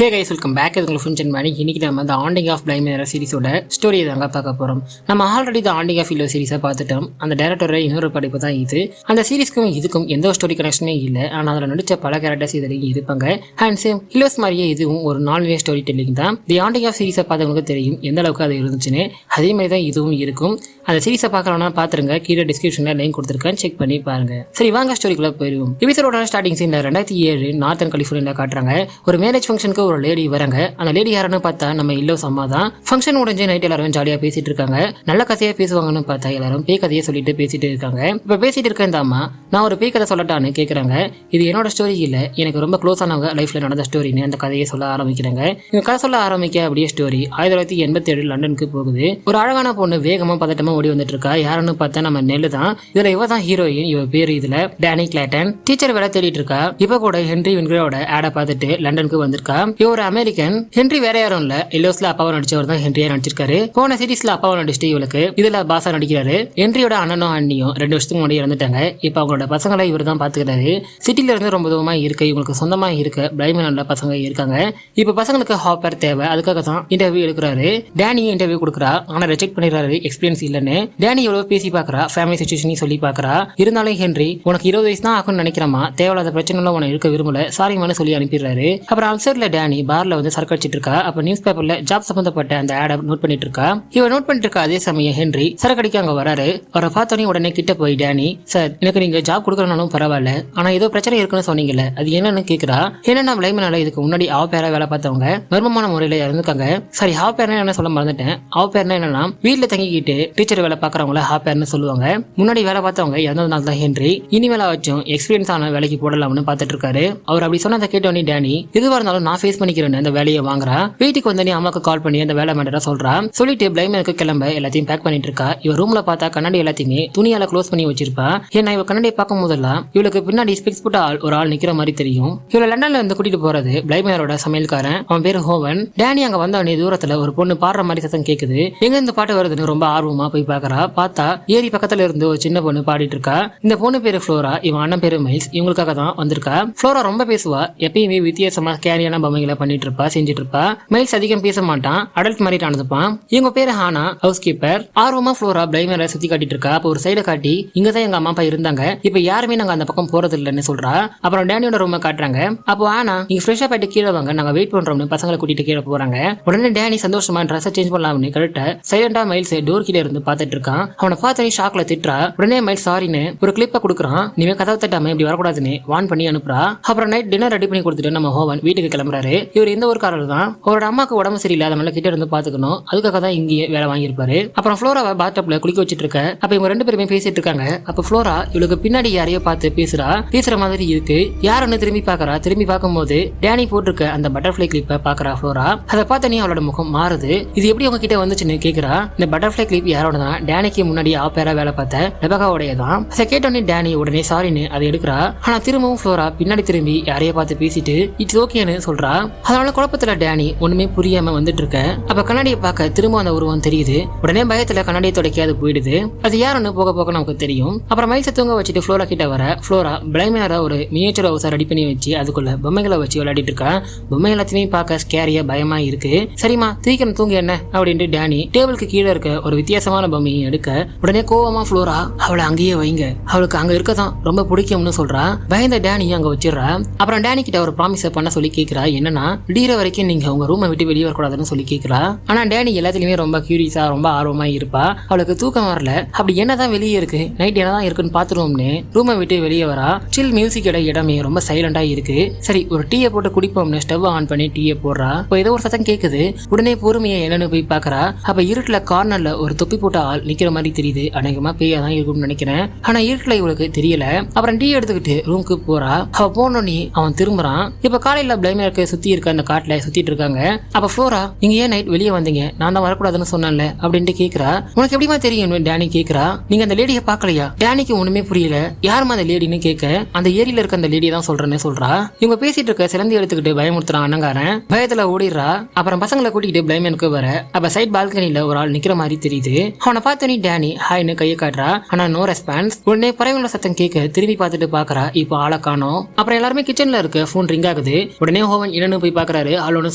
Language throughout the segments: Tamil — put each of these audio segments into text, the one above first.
Hey guys, welcome back. இது உங்கள் ஃபுன்ஷன் மேனி. இன்னைக்கு நம்ம த ஆண்டிங் ஆஃப் பிளைம் சீரிஸோட ஸ்டோரியை தாங்க பார்க்க போகிறோம். நம்ம ஆல்ரெடி த ஆண்டிங் ஆஃப் ஹீரோ சீரிஸை பார்த்துட்டோம். அந்த டேரக்டரோட இன்னொரு படைப்பு தான் இது. அந்த சீரிஸ்க்கும் இதுக்கும் எந்த ஒரு ஸ்டோரி கனெக்ஷனே இல்லை. ஆனால் அதில் நடித்த பல கேரக்டர்ஸ் இதில் இருப்பாங்க. அண்ட் சேம் ஹீரோஸ் மாதிரியே இதுவும் ஒரு நான்லினியர் ஸ்டோரி டெல்லிங் தான். தி ஆண்டிங் ஆஃப் சீரிஸை பார்த்தவங்களுக்கு தெரியும் எந்த அளவுக்கு அது இருந்துச்சுன்னு. அதே மாதிரி தான் இதுவும் இருக்கும். அந்த சீரிஸை பார்க்கலாம்னா பார்த்துருங்க. கீழே டிஸ்கிரிப்ஷனில் லிங்க் கொடுத்துருக்கேன், செக் பண்ணி பாருங்க. சரி, வாங்க ஸ்டோரிக்குள்ள போயிடுவோம். எபிசோடோட ஸ்டார்டிங் சீனில் 2007 நார்த்தன் கலிஃபோர்னியாவில் காட்டுறாங்க. ஒரு மேரேஜ் ஃபங்க்ஷனுக்கு ஒரு லேடி வராங்க. அந்த லேடி யாருன்னு பார்த்தா நம்ம இல்லோஸ் அம்மா தான். ஃபங்க்ஷன் முடிஞ்சு நைட் எல்லாரும் ஜாலியா பேசிட்டு இருக்காங்க. நல்ல கதையா பேசுவாங்கன்னு பார்த்தா எல்லாரும் பேய் கதையை சொல்லிட்டு பேசிட்டு இருக்காங்க. இப்ப பேசிட்டு இருக்க இந்த அம்மா, நான் ஒரு பேய் கதை சொல்லட்டான்னு கேட்கறாங்க. இது என்னோட ஸ்டோரி இல்ல, எனக்கு ரொம்ப க்ளோஸ் ஆனவங்க லைஃப்ல நடந்த ஸ்டோரின்னு அந்த கதையை சொல்ல ஆரம்பிக்கிறாங்க. இந்த கதை சொல்ல ஆரம்பிக்க அப்படியே ஸ்டோரி 1987 லண்டனுக்கு போகுது. ஒரு அழகான பொண்ணு வேகமா பதட்டமா ஓடி வந்துட்டு இருக்கா. யாருன்னு பார்த்தா நம்ம நெல்லு தான். இதுல இவ தான் ஹீரோயின். இவ பேரு இதுல டேனி கிளாட்டன். டீச்சர் வேலை தேடிட்டு இருக்கா. இப்ப கூட ஹென்ரி வின்கிரோட ஆட பார்த்துட்டு லண்டனுக்கு வந்திருக்கா. இவ ஒரு அமெரிக்கன். ஹென்றி வேற யாரும் இல்ல, இல்லோஸ்ல அப்பாவை நடிச்சவர் தான் ஹென்ரியா நடிச்சிருக்காரு. போன சீரீஸ்ல அப்பாவை நடிச்சுட்டு இவளுக்கு இதுல பாசா நடிக்கிறாரு. ஹென்ரியோட அண்ணனும் அண்ணியும் 2 வருஷத்துக்கு முன்னாடி இறந்துட்டாங்க. இப்ப அவங்களோட பசங்களை இவர் தான் பாத்துக்கிறாரு. சிட்டில இருந்து ரொம்ப தூரமா இருக்கு. இவங்களுக்கு சொந்தமா இருக்க பிளைமேனல்ல பசங்க இருக்காங்க. இப்ப பசங்களுக்கு ஹாப்பர் தேவை. அதுக்காக தான் இன்டர்வியூ எடுக்கிறாரு. டேனியும் இன்டர்வியூ கொடுக்குறா. ஆனா ரிஜெக்ட் பண்ணிடுறாரு, எக்ஸ்பீரியன்ஸ் இல்லன்னு. டேனி எவ்வளவு பேசி பாக்குறா, ஃபேமிலி சிச்சுவேஷனையும் சொல்லி பாக்குறா. இருந்தாலும் ஹென்றி, உனக்கு 20 வயசு தான் ஆகும்னு நினைக்கிறமா, தேவையில்லாத பிரச்சனை உனக்கு இருக்க விரும்பல, சாரிமான்னு சொல்லி அனுப்பிடுறாரு. அப்புறம் அல்சர்ல டேனி பார்ல வந்து சரக்கு அடிச்சிட்டு இருக்கா. அப்ப நியூஸ் பேப்பர்ல ஜாப் சம்பந்தப்பட்ட அந்த ஆட நோட் பண்ணிட்டு இருக்கா. இவ நோட் பண்ணிட்டு இருக்கா. அதே சமயம் ஹென்றி சரக்கடிக்க அங்க வராரு. அவரை பார்த்தோன்னே உடனே கிட்ட போய், டேனி சார், எனக்கு நீங்க ஜாப் கொடுக்கறனாலும் பரவாயில்ல, ஆனா ஏதோ பிரச்சனை இருக்குன்னு சொன்னீங்கல்ல, அது என்னன்னு கேக்குறா. என்னன்னா பிளைமனால இதுக்கு முன்னாடி ஆவ பேரா வேலை பார்த்தவங்க மர்மமான முறையில இறந்துக்காங்க. சரி, ஹாவ் பேர்னா என்ன சொல்ல மறந்துட்டேன். ஆவ் பேர்னா என்னன்னா வீட்டுல தங்கிக்கிட்டு டீச்சர் வேலை பாக்குறவங்கள ஹாவ் பேர்னு சொல்லுவாங்க. முன்னாடி வேலை பார்த்தவங்க இறந்ததுனால தான் ஹென்றி இனிமேல வச்சும் எக்ஸ்பீரியன்ஸ் ஆன வேலைக்கு போடலாம்னு பாத்துட்டு இருக்காரு. அவர் அப்படி சொன்னதை கேட்டோன்னே டேனி, எதுவா இருந்தாலும் நான் ஃபேஸ் பண்ணிக்கிறேன்னு அந்த வேலையை வாங்குறா. வீட்டுக்கு வந்து அம்மாக்கு கால் பண்ணி அந்த வேலை மேட்டரா சொல்றா. சொல்லிட்டு பிளைமனுக்கு கிளம்ப எல்லாத்தையும் பேக் பண்ணிட்டு இருக்கா. இவ ரூம்ல பார்த்தா கண்ணாடி எல்லாத்தையுமே துணியால க்ளோஸ் பண்ணி வச்சிருப்பா. ஏன்னா இவ கண்ணாடியை பார்க்கும் போதெல்லாம் இவளுக்கு பின்னாடி ஸ்பெக்ஸ் போட்ட ஒரு ஆள் நிக்கிற மாதிரி தெரியும். இவள லண்டன்ல இருந்து கூட்டிட்டு போறது பிளைமனரோட சமையல்காரன். அவன் பேரு ஹோவன். டேனி அங்க வந்தவனே தூரத்துல ஒரு பொண்ணு பாடுற மாதிரி சத்தம் கேக்குது. எங்க இந்த பாட்டு வருதுன்னு ரொம்ப ஆர்வமா போய் பாக்குறா. பார்த்தா ஏரி பக்கத்துல இருந்து ஒரு சின்ன பொண்ணு பாடிட்டு இருக்கா. இந்த பொண்ணு பேரு ஃப்ளோரா, இவன் அண்ணன் பேரு மைல்ஸ். இவங்களுக்காக தான் வந்திருக்கா. ஃப்ளோரா ரொம்ப பேசுவா. எப்பயுமே வித்தியாசமா கேரியான பொம்மைகளை பண்ணிட்டு இருப்பா, செஞ்சுட்டு இருப்பா. மைல்ஸ் அதிகம் பேச மாட்டான், அடல்ட் மாதிரி நடந்துப்பான். இவங்க பேரு ஹானா, ஹவுஸ் கீப்பர். ஆர்வமா ஃப்ளோரா பிளைமரை சுத்தி காட்டிட்டு இருக்கா. அப்ப ஒரு சைட காட்டி, இங்கதான் எங்க அம்மா அப்பா இருந்தாங்க, இப்ப யாருமே நாங்க அந்த பக்கம் போறது இல்லன்னு சொல்றா. அப்புறம் டேனியோட ரூமை காட்டுறாங்க. அப்போ ஆனா, நீங்க ஃப்ரெஷ்ஷா போயிட்டு கீழே வாங்க, நாங்க வெயிட் பண்றோம்னு பசங்களை கூட்டிட்டு கீழே போறாங்க. உடனே டேனி சந்தோஷமா ட்ரெஸ் சேஞ்ச் பண்ணலாம்னு கரெக்டா சைலண்டா மைல்ஸ் டோர் கீழே இருந்து பாத்துட்டு இருக்கான். அவனை பார்த்தனே ஷாக்ல திட்டுறா. உடனே மைல்ஸ் சாரின்னு ஒரு கிளிப்ப கொடுக்குறான். நீங்க கதவை தட்டாம இப்படி வரக்கூடாதுன்னு வான் பண்ணி அனுப்புறா. அப்புறம் நைட் டின்னர் ரெடி பண்ணி கொடுத்துட்டு நம்ம ஹோவன் வீட்டுக்கு கிளம்புறாரு. இவர் எந்த ஒரு காரணம் தான், அவரோட அம்மாக்கு உடம்பு சரியில்லை, அதனால கிட்ட இருந்து பாத்துக்கணும், அதுக்காக தான் இங்கேயே வேலை வாங்கியிருப்பாரு. அப்புறம் ஃப்ளோராவை பாத்டப்ல குளிக்க வச்சிட்டு இருக்க. அப்ப இவங்க 2 பேருமே பேசிட்டு இருக்காங்க. அப்ப ஃப்ளோரா இவளுக்கு பின்னாடி யாரையோ பார்த்து பேசுற மாதிரி இருக்கு. யாருன்னு திரும்பி பாக்குறா. திரும்பி பார்க்கும்போது டேனி போட்டிருக்க அந்த பட்டர்ஃபிளை கிளிப்பை பாக்குறா ஃப்ளோரா. அதை பார்த்த நீ அவளோட முகம் மாறுது. இது எப்படி அவங்க கிட்ட வந்துச்சுன்னு கேக்குறா. இந்த பட்டர்ஃபிளை கிளிப் யாரோட தான், டேனிக்கு முன்னாடி பேரா வேலை பார்த்த ரெபகாவோடைய தான். அதை கேட்டோன்னே டேனி உடனே சாரின்னு அதை எடுக்கிறா. ஆனா திரும்பவும் ஃப்ளோரா பின்னாடி திரும்பி யாரையோ பார்த்து பேசிட்டு இட்ஸ் ஓகேன்னு சொல்றா. அதனால குழப்பத்துல டேனி ஒண்ணுமே புரியாம வந்துட்டு இருக்க. அப்ப கண்ணாடியை பார்க்க திரும்ப அந்த உருவம் தெரியுது. உடனே பயத்துல கண்ணாடியை தொடக்கி அது போயிடுது. அது யாருன்னு போக போக நமக்கு தெரியும். அப்புறம் மைல்ஸை தூங்க வச்சுட்டு ஃப்ளோரா கிட்ட வர ஃப்ளோரா பிளைமேனரா ஒரு மினியேச்சர் ஹவுஸை ரெடி பண்ணி வச்சு அதுக்குள்ள பொம்மைகளை வச்சு விளையாடிட்டு இருக்கா. பொம்மை எல்லாத்தையுமே பார்க்க ஸ்கேரியா பயமா இருக்கு. சரிமா தூக்கின தூங்க என்ன அப்படின்ட்டு டேனி டேபிளுக்கு கீழே இருக்க ஒரு வித்தியாசமான பொம்மையை எடுக்க உடனே கோவமா ஃப்ளோரா அவளை அங்கேயே வைங்க, அவளுக்கு அங்க இருக்கதான் ரொம்ப பிடிக்கும்னு சொல்றா. பயந்த டேனி அங்க வச்சிடறா. அப்புறம் டேனி கிட்ட ஒரு ப்ராமிஸ் பண்ண சொல்லி கேட்கிறா. என்னன்னா விடிகிற வரைக்கும் நீங்க உங்க ரூமை விட்டு வெளியே வரக்கூடாதுன்னு சொல்லி கேட்கிறா. ஆனா டேனி எல்லாத்துலயுமே ரொம்ப கியூரியஸா ரொம்ப ஆர்வமா இருப்பா. அவளுக்கு தூக்கம் வரல. அப்படி என்னதான் வெளியே இருக்கு, நைட் என்னதான் இருக்குன்னு பாத்துருவோம்னு ரூமை விட்டு வெளியே வரா. சில் மியூசிக் இடமே ரொம்ப சைலண்டா இருக்கு. சரி, ஒரு டீயை போட்டு குடிப்போம்னு ஸ்டவ் ஆன் பண்ணி டீயை போடுறா. இப்போ ஏதோ ஒரு சத்தம் கேக்குது. உடனே பொறுமையா என்னன்னு போய் பாக்குறா. அப்ப இருட்டுல கார்னர்ல ஒரு தொப்பி போட்ட ஆள் நிக்கிற மாதிரி தெரியுது. அநேகமா பேயா தான் இருக்கும்னு நினைக்கிறேன். ஆனா இருட்டுல இவளுக்கு தெரியல. அப்புறம் டீ எடுத்துக்கிட்டு ரூமுக்கு போறா. அவ போனோடனே அவன் திரும்புறான். இப்ப காலையில பிளைமருக்கு சுத்தி இருக்க அந்த காட்டுல சுத்திட்டு இருக்காங்க. அப்ப ஃப்ளோரா, நீங்க ஏன் நைட் வெளியே வந்தீங்க, நான் தான் வரக்கூடாதுன்னு சொன்னேன்ல அப்படின்ட்டு கேக்குறா. உனக்கு எப்படிமா தெரியும் டேனி கேக்குறா. நீங்க அந்த லேடியை பாக்கலையா? டேனிக்கு ஒண்ணுமே புரியல. யாருமா அந்த லேடின்னு கேட்க அந்த ஏரியில இருக்க அந்த லேடியை தான் சொல்றேன்னு சொல்றா. இவங்க பேசிட்டு இருக்க சிலந்தி எடுத்துக்கிட்டு பயமுறுத்துறான் அண்ணங்காரன். பயத்துல ஓடிடுறா. அப்புறம் பசங்களை கூட்டிட்டு பிளைமனுக்கு வர அப்ப சைட் பால்கனில ஒரு ஆள் நிக்கிற மாதிரி தெரியுது. அவனை பார்த்தனி டேனி ஹாய்னு கையை காட்டுறா. ஆனா நோ ரெஸ்பான்ஸ். உடனே பறவைங்களோட சத்தம் கேட்க திரும்பி பார்த்துட்டு பாக்குறா. இப்போ ஆளை காணோம். அப்புறம் எல்லாருமே கிச்சன்ல இருக்க போன் ரிங் ஆகுது. உடனே ஹோவன் என்னன்னு என்னன்னு போய் பாக்குறாரு. ஆளோன்னு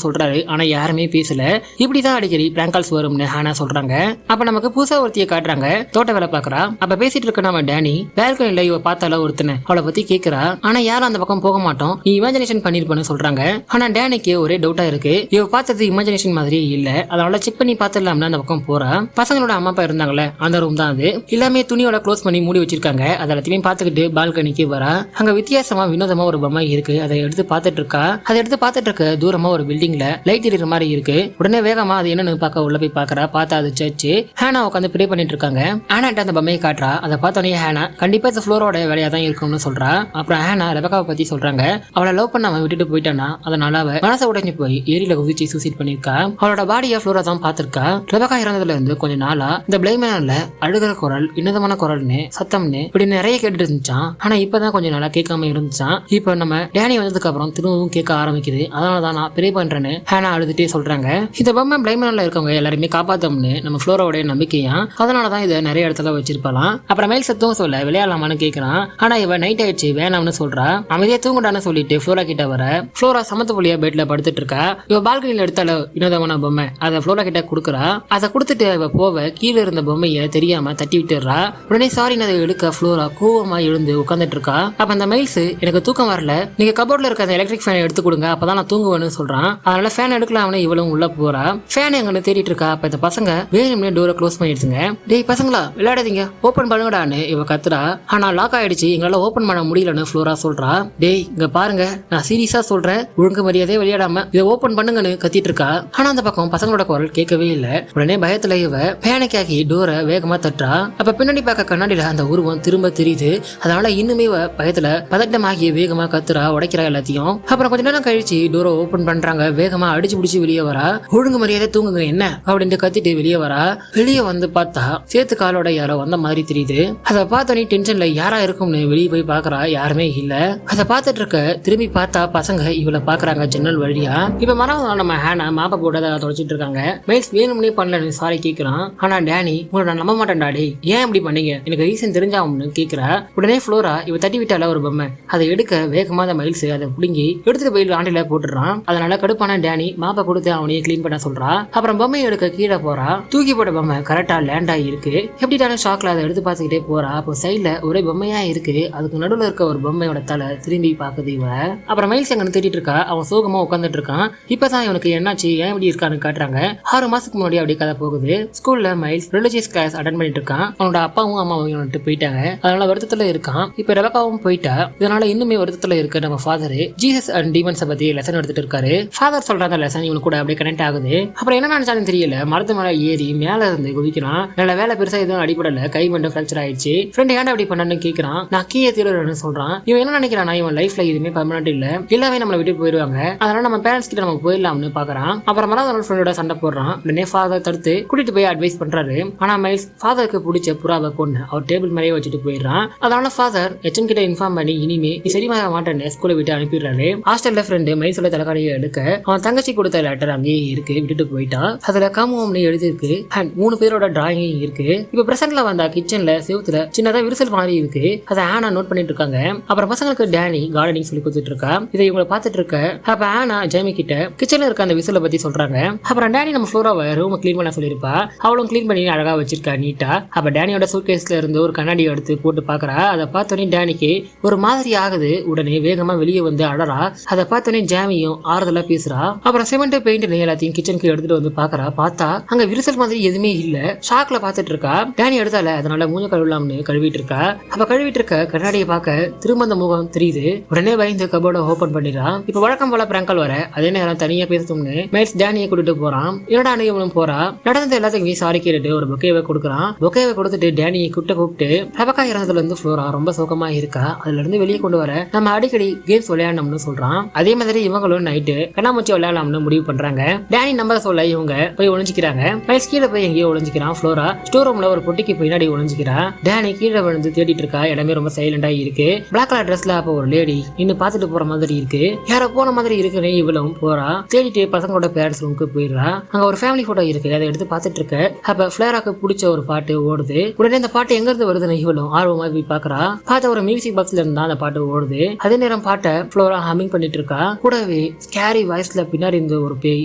சொல்றாரு. ஆனா யாருமே பேசல. இப்படிதான் அடிக்கடி பிராங்க் கால்ஸ் வரும்னு ஹானா சொல்றாங்க. அப்ப நமக்கு புதுசா ஒருத்திய காட்டுறாங்க. தோட்ட வேலை பாக்குறா. அப்ப பேசிட்டு இருக்க நம்ம டேனி பால்கனில இவ பார்த்தால ஒருத்தனை அவளை பத்தி கேக்குறா. ஆனா யாரும் அந்த பக்கம் போக மாட்டோம், நீ இமேஜினேஷன் பண்ணிருப்பன்னு சொல்றாங்க. ஆனா டேனிக்கு ஒரே டவுட்டா இருக்கு. இவ பார்த்தது இமேஜினேஷன் மாதிரி இல்ல, அதனால செக் பண்ணி பாத்துடலாம்னு அந்த பக்கம் போறா. பசங்களோட அம்மா அப்பா இருந்தாங்கல்ல, அந்த ரூம் தான் அது. எல்லாமே துணியோட க்ளோஸ் பண்ணி மூடி வச்சிருக்காங்க. அதை எல்லாத்தையும் பார்த்துக்கிட்டு பால்கனிக்கு வரா. அங்க வித்தியாசமா வினோதமா ஒரு பொம்மை இருக்கு. அதை எடுத்து பார்த்துட்டு இருக்கா. அதை எடுத்து பார்த்துட்டு இருக்க தூரமா ஒரு பில்டிங்ல லைட் எரியுற மாதிரி இருக்கு. உடனே வேகமா அது என்னன்னு பார்க்க உள்ள போய் பாக்குறா. பார்த்தா அது சர்ச். ஹானா உட்காந்து ப்ரே பண்ணிட்டு இருக்காங்க. ஹானாட்ட அந்த பொம்மையை காட்டுறா. அதை பார்த்தோன்னே ஹானா கண்டிப்பா இந்த ஃப்ளோரோட வேலையா தான் இருக்கும்னு சொல்றா. அப்புறம் ஹானா ரெபக்காவை பத்தி சொல்றாங்க. அவளை லவ் பண்ண அவன் விட்டுட்டு போயிட்டானா, அதனால அவ மனசை உடைஞ்சு போய் ஏரியில குதிச்சு சூசைட் பண்ணிருக்கா. அவளோட பாடியை ஃப்ளோரா தான் பாத்திருக்கா. ரெபக்கா இறந்ததுல இருந்து கொஞ்ச நாளா இந்த பிளைமேனர்ல அழுகிற குரல், இன்னதமான குரல்னு சத்தம்னு இப்படி நிறைய கேட்டுட்டு இருந்துச்சான். ஆனா இப்பதான் கொஞ்ச நாளா கேட்காம இருந்துச்சான். இப்ப நம்ம டேனி வந்ததுக்கு அப்புறம் திரும்பவும் கேட்க ஆரம்பிக்குது. அதனாலதான் நான் ப்ரே பண்றேன்னு ஹானா அழுதுட்டே சொல்றாங்க. இந்த பொம்மை பிளைமேனர்ல இருக்கவங்க எல்லாருமே காப்பாத்தோம்னு நம்ம ஃப்ளோரோட நம்பிக்கையா. அதனாலதான் இதை நிறைய இடத்துல வச்சிருப்பாலாம். அப்புறம் மேல் சத்தம் சொல்ல விளையாடலாமான்னு கேட்கறான். ஆனா இவ நைட் ஆயிடுச்சு வேணாம்னு சொல்றா. அமைதியா தூங்குடான்னு சொல்லிட்டு ஃப்ளோரா கிட்ட வர ஃப்ளோரா சமத்து புள்ளியா பெட்ல படுத்துட்டு இருக்கா. இவ பால்கனில எடுத்தால வினோதமான பொம்மை அதை ஃப்ளோரா கிட்ட கொடுக்குறா. அதை கொடுத்துட்டு இவ போவ கீழே இருந்த பொம்மையை தெரியாம தட்டி விட்டுறா. உடனே சாரி அதை எடுக்க ஃப்ளோரா கோவமா எழுந்து உட்காந்துட்டு இருக்கா. அப்ப அந்த மெயில்ஸ் எனக்கு தூக்கம் வரல, நீங்க கபோர்ட்ல இருக்க அந்த எலக்ட்ரிக் ஃபேனை எடுத்து கொடுங்க, அப்பதான் நான் தூங்குவேன்னு சொல்றான். அதனால ஃபேன் எடுக்கலாம்னு இவளும் உள்ள போறா. ஃபேன் எங்கன்னு தேடிட்டு இருக்கா. அப்ப இந்த பசங்க வேணும்னே டோரை க்ளோஸ் பண்ணிடுச்சுங்க. டேய் பசங்களா விளையாடாதீங்க, ஓபன் பண்ணுங்கடான்னு இவ கத்துறா. ஆனா லாக் ஆயிடுச்சு, எங்களால ஓபன் பண்ண முடியலன்னு ஃப்ளோரா சொல்றா. டேய் இங்க பாருங்க, நான் சீரியஸா சொல்றேன், ஒழுங்கு மரியாதையே விளையாடாம இதை ஓபன் பண்ணுங்கன்னு கத்திட்டு இருக்கா. ஆனா அந்த பக்கம் பசங்களோட குரல் கேட்கவே இல்ல. உடனே பயத்துல இவ பேனிக் ஆகி டோரை வேகமா தட்டுறா. அப்ப பின்னாடி பார்க்க கண்ணாடியில அந்த உருவம் திரும்ப தெரியுது. அதனால இன்னுமே பயத்துல பதட்டமாகி வேகமா கத்துறா, உடைக்கிறா எல்லாத்தையும். அப்புறம் கொஞ்ச நேரம் கழிச்சு டோரை ஓபன் பண்றாங்க. வேகமா அடிச்சு பிடிச்சு வெளியே வரா. ஒழுங்கு மரியாதை தூங்குங்க என்ன அப்படின்னு கத்திட்டு வெளியே வரா. வெளியே வந்து பார்த்தா சேத்து காலோட யாரோ வந்த மாதிரி தெரியுது. அதை பார்த்தோன்னே டென்ஷன்ல யாரா இருக்கும்னு வெளியே போய் பாக்குறா. யாருமே இல்ல. அதை பார்த்துட்டு இருக்க திரும்பி பார்த்தா பசங்க இவளை பாக்குறாங்க ஜன்னல் வழியா. இப்ப மரம் நம்ம ஹானா மாப்ப போட்டு அதை தொலைச்சிட்டு இருக்காங்க. மைல்ஸ் வேணும்னே பண்ணலன்னு சாரி கேட்கிறான். ஆனா டேனி உங்களை நான் நம்ப மாட்டேன்டா, டேய் ஏன் இப்படி பண்ணீங்க, எனக்கு ரீசன் தெரிஞ்சாவும்னு கேட்கிறா. உடனே ஃப்ளோரா இவ தட்டி விட்டால ஒரு பொம்மை, அதை எடுக்க வேகமா அந்த மைல்ஸ் அதை பிடுங்கி எடுத்துட்டு போய் லாண்டில போட்டுறான். அதனால கடுப்பான டேனி மாப்ப கொடுத்து அவனையே கிளீன் பண்ண சொல்றா. அப்புறம் பொம்மையை எடுக்க கீழே போறா. தூக்கி போட்ட பொம்மை கரெக்டா லேண்ட் ஆகி இருக்கு. எப்படிட்டான ஷாக்ல அதை எடுத்து பார்த்துக்கிட்டே போறா. அப்போ சைட்ல ஒரே பொம்மையா இருக்கு. அதுக்கு நடுவுல இருக்க ஒரு பொம்மையோட தலை திரும்பி பாக்குது இவ. அப்புறம் மைல்ஸ் எங்கன்னு தேடிட்டு இருக்கா. அவன் சோகமா உட்காந்துட்டு இருக்கான். இப்பதான் இவனுக்கு என்னாச்சு ஏன் இப்படி இருக்கான்னு காட்டுறாங்க. 6 மாசத்துக்கு முன்னாடி அப்படி கதை போகுது. ஸ்கூல்ல மைல்ஸ் ரிலிஜியஸ் கிளாஸ் அட்டெண்ட் பண்ணிட்டு இருக்கான். அவனோட அப்பாவும் அம்மாவும் இவன்ட்டு போயிட்டாங்க. அதனால வருத்தத்துல இருக்கான். இப்ப ரெபக்காவும் போயிட்டா. இதனால இன்னுமே வருத்தத்துல இருக்க நம்ம ஃபாதர் ஜீசஸ் அண்ட் டீமன்ஸ் பத்தி லெசன் எடுத்துட்டு இருக்காரு. ஃபாதர் சொல்ற அந்த லெசன் இவனு கூட அப்படியே கனெக்ட் ஆகுது. அப்புறம் என்ன நினைச்சாலும் தெரியல, மரத்து மேல ஏறி மேல இருந்து குதிக்கிறான். நல்ல வேலை பெருசா எதுவும் அடிப்படல, கை மட்டும் ஃபிராக்சர் ஆயிடுச்சு. ஃப்ரெண்ட் ஏன்டா அப்படி பண்ணன்னு கேக்குறான். நான் கீழே தீரன்னு சொல்றான். இவன் என்ன நினைக்கிறான், இவன் லைஃப்ல எதுவுமே பெர்மனன்ட் இல்ல, எல்லாமே நம்மளை விட்டு போயிருவாங்க, அதனால நம்ம பேரண்ட்ஸ் கிட்ட நம்ம போயிடலாம்னு பாக்குறான். அப்புறம் மரம் ஃப்ரெண்டோட சண்டை போடுறான். உடனே ஃபாதர் தடுத்து கூட்டிட்டு போய் அட்வைஸ் பண்றாரு. ஆனா மைல்ஸ் ஃபாதருக்கு பிடிச்ச புறாவை கொண்டு அவர் டேபிள் மேலேயே வச்சுட்டு போயிடுறான். அதனால ஃபாதர் எச்எம் கிட்ட இன்ஃபார்ம் பண்ணி இனிமே நீ சரிமாக மாட்டேன்னு ஸ்கூலை விட்டு அனுப்பிடுறாரு. ஹாஸ்டல்ல ஃப்ரெண்டு மைல்ஸோட தலைக்காணியை எடுக்க அவன் தங்கச்சி கொடுத்த லெட்டர் அங்கேயே இருக்கு, விட்டுட்டு போயிட்டான். அதுல காமுவம்னு எழுதி இருக்கு. அண்ட் 3 பேரோட டிராயிங் இருக்கு. இப்ப பிரசன்ட்ல வந்த கிச்சன்ல செவுத்துல சின்னதா விரிசல் மாதிரி இருக்கு. அதை ஆனா நோட் பண்ணிட்டு இருக்காங்க. அப்புறம் பசங்களுக்கு டேனி கார்டனிங் சொல்லி கொடுத்துட்டு இருக்கா. இதை இவங்களை பார்த்துட்டு இருக்க. அப்ப ஆனா ஜேமி கிட்ட கிச்சன்ல இருக்க அந்த விசில பத்தி சொல்றாங்க. அப்புறம் டேனி நம்ம ஃப்ளோராவை ரூம் கிளீன் பண்ண சொல்லிருப்பா. அவளும் கிளீன் பண்ணி அழகா வச்சிருக்கா நீட்டா. அப்ப டேனியோட சூட்கேஸ்ல இருந்து ஒரு கண்ணாடி எடுத்து போட்டு பாக்குறா. அதை பார்த்தோன்னே டேனிக்கு ஒரு மாதிரி ஆகுது. உடனே வேகமா வெளியே வந்து அழறா. அதை பார்த்தோன்னே ஜேமியும் ஆறுதலா பேசுறா. அப்புறம் சிமெண்ட் பெயிண்ட் எல்லாத்தையும் கிச்சனுக்கு எடுத்துட்டு வந்து பாக்குறா. பார்த்தா அங்க விரிசல் மாதிரி எதுவுமே இல்ல. ஷாக்ல பாத்துட்டு இருக்கா. டேனி எடுத்தால அதனால மூஞ்ச கழுவலாம்னு கழுவிட்டு இருக்கா. அப்ப கழுவிட்டு இருக்க கண்ணாடியை பார்க்க திரும்ப அந்த முகம் தெரியுது. உடனே பயந்து கபோர்ட ஓபன் பண்ணிடுறா. இப்ப வழக்கம் போல பிராங்கல் வர அதே நேரம் தனியா பேசணும்னு மைல்ஸ் டேனியை கூட்டிட்டு போறான். என்னடா இவனும் போறா. நடந்த எல்லாத்தையும் சாரி கேட்டுட்டு ஒரு பொக்கேவை கொடுக்குறான். பொக்கேவை கொடுத்துட்டு டேனியை கூப்பிட்டு ரெபக்கா இறந்ததுல இருந்து ஃப்ளோரா ரொம்ப சோகமா இருக்கா. அதுல இருந்து வெளியே கொண்டு வர நம்ம அடிக்கடி கேம்ஸ் விளையாடணும்னு சொல்றான். அதே மாதிரி இவங்களும் நைட்டு கண்ணாமூச்சி விளையாடலாம்னு முடிவு பண்றாங்க. டேனி நம்பர் சொல்ல இவங்க போய் ஒளிஞ்சிக்கிறாங்க. மைல்ஸ் கீழே போய் எங்கேயோ ஒளிஞ்சிக்கிறான். ஃப்ளோரா ஸ்டோர் ரூம்ல ஒரு பொட்டிக்கு பின்னாடி ஒளிஞ்சிக்கிறா. டேனி கீழே விழுந்து தேடிட்டு இருக்கா. இடமே ரொம்ப சைலண்டா இருக்கு. பிளாக் கலர் ட்ரெஸ்ல அப்ப ஒரு லேடி இன்னும் பாத்துட்டு போற மாதிரி இருக்கு. யாரோ போன மாதிரி இருக்குன்னு இவளும் போறா. தேடிட்டு பசங்களோட பேரண்ட்ஸ் ரூமுக்கு போயிடுறா. அங்க ஒரு ஃபேமிலி போட்டோ இருக்கு. அதை எடுத்து பாத்துட்டு இருக்க. அப்ப ஃபிளேராக்கு பிடிச்ச ஒரு பாட்டு ஓடுது. உடனே அந்த பாட்டு எங்க இருந்து வருதுன்னு இவளும் ஆர்வமா போய் பாக்குறா. பார்த்த ஒரு மியூசிக் பாக்ஸ்ல இருந்தா அந்த பாட்டு ஓடுது. அதே நேரம் பாட்டை ஃப்ளோரா ஹமிங் பண்ணிட்டு இருக்கா. கூடவே கூடவே ஸ்கேரி வாய்ஸ்ல பின்னாடி இருந்த ஒரு பேய்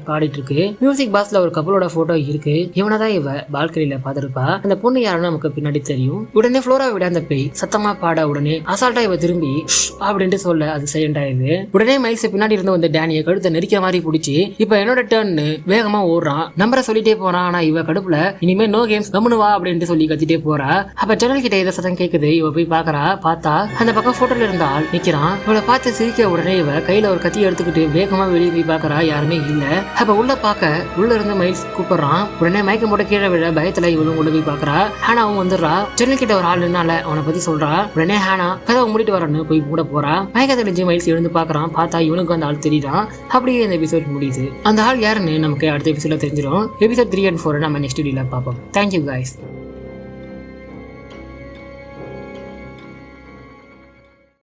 பாடிட்டு இருக்கு. மியூசிக் பாக்ஸ்ல ஒரு கப்பலோட போட்டோ இருக்கு. இவனதான் இவ பால்கனில பாத்திருப்பா. அந்த பொண்ணு யாருன்னு நமக்கு பின்னாடி தெரியும். உடனே ஃப்ளோரா விட அந்த பேய் சத்தமா பாட உடனே அசால்ட்டா இவ திரும்பி அப்படின்ட்டு சொல்ல அது சைலண்ட் ஆயிடுது. உடனே மைல்ஸ் பின்னாடி இருந்த வந்து டேனியை கழுத்தை நெரிக்கிற மாதிரி பிடிச்சி இப்ப என்னோட டர்ன்னு வேகமா ஓடுறான். நம்பரை சொல்லிட்டே போறான். ஆனா இவ கடுப்புல இனிமே நோ கேம்ஸ் கம்முனுவா அப்படின்ட்டு சொல்லி கத்திட்டே போறா. அப்ப ஜன்னல் கிட்ட ஏதோ சத்தம் கேக்குது. இவ போய் பாக்குறா. பார்த்தா அந்த பக்கம் போட்டோல இருந்த ஆள் நிக்கிறான். இவளை பார்த்து சிரிக்க உடனே இவ கையில ஒரு கத்தி எடுத்துக்கிட்டு வேகமா வெளியே போய் பாக்குறா. யாருமே இல்ல. அப்ப உள்ள பாக்க உள்ள இருந்து மைல்ஸ் கூப்பிடுறான். உடனே மயக்கம் போட்டு கீழே விழ பயத்துல இவளும் உள்ள போய் பாக்குறா. ஹானா அவன் வந்துடுறா. ஜன்னல் கிட்ட ஒரு ஆள் நின்னால அவனை பத்தி சொல்றா. உடனே ஹானா கதவை மூடிட்டு வரன்னு போய் கூட போறா. மயக்கத்தை தெரிஞ்சு மைல்ஸ் எழுந்து பாக்குறான். பார்த்தா இவனுக்கு அந்த ஆள் தெரியுறான். அப்படியே இந்த எபிசோட் முடியுது. அந்த ஆள் யாருன்னு நமக்கு அடுத்த எபிசோட தெரிஞ்சிடும். எபிசோட் 3 and 4 நம்ம நெக்ஸ்ட் வீடியோல பார்ப்போம். Thank you guys.